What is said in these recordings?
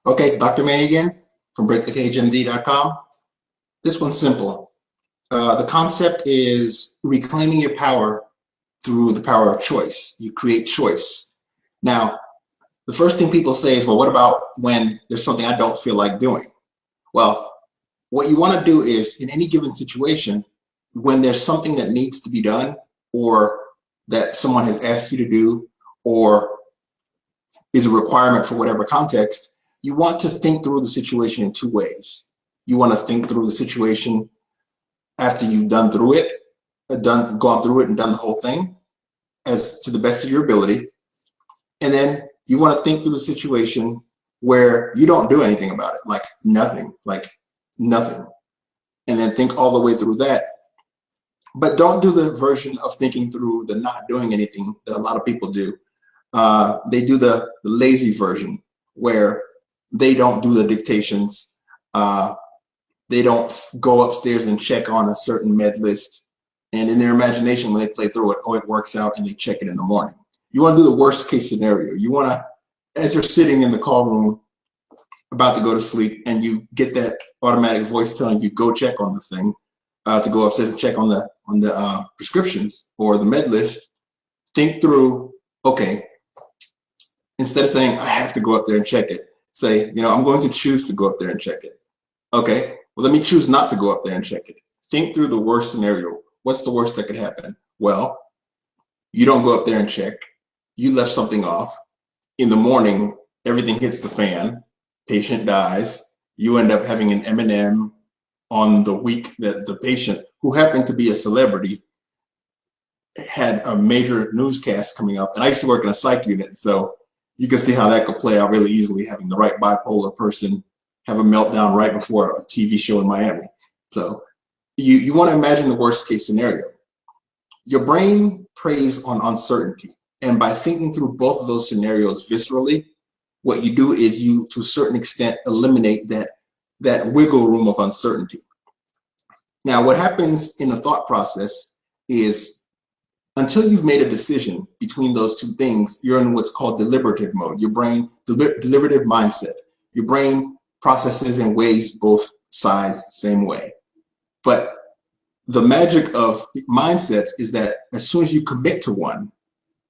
Okay, it's Dr. May again from BreakTheCageMD.com. This one's simple. The concept is reclaiming your power through the power of choice. You create choice. Now, the first thing people say is, well, what about when there's something I don't feel like doing? Well, what you want to do is, in any given situation, when there's something that needs to be done or that someone has asked you to do or is a requirement for whatever context, you want to think through the situation in two ways. You want to think through the situation after you've gone through it and done the whole thing as to the best of your ability. And then you want to think through the situation where you don't do anything about it, like nothing. And then think all the way through that. But don't do the version of thinking through the not doing anything that a lot of people do. They do the lazy version where they don't do the dictations. They don't go upstairs and check on a certain med list. And in their imagination, when they play through it, oh, it works out, and they check it in the morning. You want to do the worst case scenario. You want to, as you're sitting in the call room about to go to sleep and you get that automatic voice telling you go check on the thing, to go upstairs and check on the prescriptions or the med list, think through, okay, instead of saying I have to go up there and check it, say, I'm going to choose to go up there and check it. Okay, well, let me choose not to go up there and check it. Think through the worst scenario. What's the worst that could happen? Well, you don't go up there and check. You left something off. In the morning, everything hits the fan. Patient dies. You end up having an M&M on the week that the patient, who happened to be a celebrity, had a major newscast coming up. And I used to work in a psych unit, so you can see how that could play out really easily, having the right bipolar person have a meltdown right before a TV show in Miami. So you want to imagine the worst case scenario. Your brain preys on uncertainty. And by thinking through both of those scenarios viscerally, what you do is you, to a certain extent, eliminate that wiggle room of uncertainty. Now, what happens in the thought process is, until you've made a decision between those two things, you're in what's called deliberative mode. Your brain, deliberative mindset. Your brain processes and weighs both sides the same way. But the magic of mindsets is that as soon as you commit to one,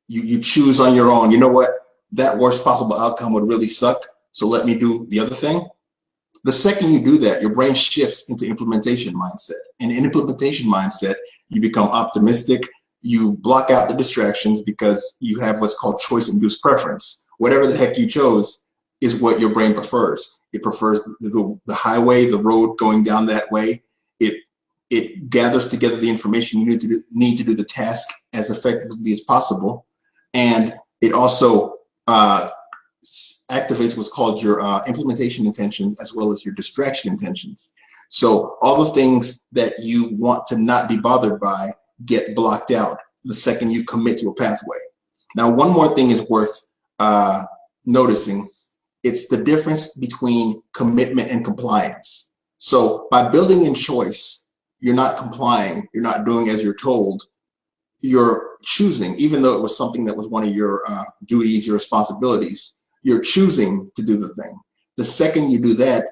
you choose on your own, you know what, that worst possible outcome would really suck, so let me do the other thing. The second you do that, your brain shifts into implementation mindset. And in implementation mindset, you become optimistic. You block out the distractions because you have what's called choice-induced preference. Whatever the heck you chose is what your brain prefers. It prefers the highway, the road going down that way. It gathers together the information you need to do the task as effectively as possible. And it also activates what's called your implementation intentions as well as your distraction intentions. So all the things that you want to not be bothered by get blocked out the second you commit to a pathway. Now, one more thing is worth noticing. It's the difference between commitment and compliance. So by building in choice, you're not complying, you're not doing as you're told, you're choosing, even though it was something that was one of your duties, your responsibilities, you're choosing to do the thing. The second you do that,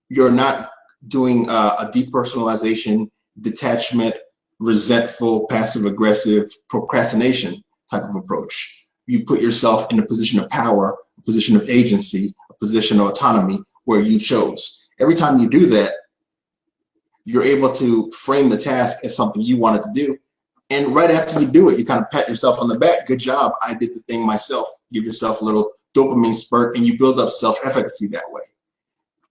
you're not doing a depersonalization, detachment, resentful, passive-aggressive, procrastination type of approach. You put yourself in a position of power, a position of agency, a position of autonomy where you chose. Every time you do that, you're able to frame the task as something you wanted to do. And right after you do it, you kind of pat yourself on the back. Good job, I did the thing myself. Give yourself a little dopamine spurt and you build up self-efficacy that way.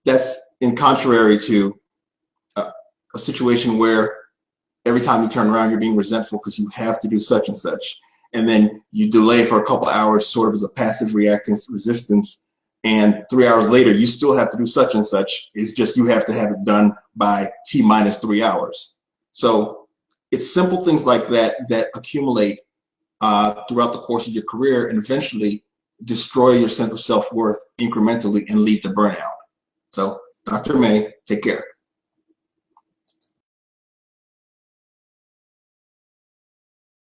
That's in contrary to a situation where every time you turn around, you're being resentful because you have to do such and such. And then you delay for a couple of hours sort of as a passive reactance resistance. And 3 hours later, you still have to do such and such. It's just you have to have it done by T minus 3 hours. So it's simple things like that that accumulate throughout the course of your career and eventually destroy your sense of self-worth incrementally and lead to burnout. So Dr. May, take care.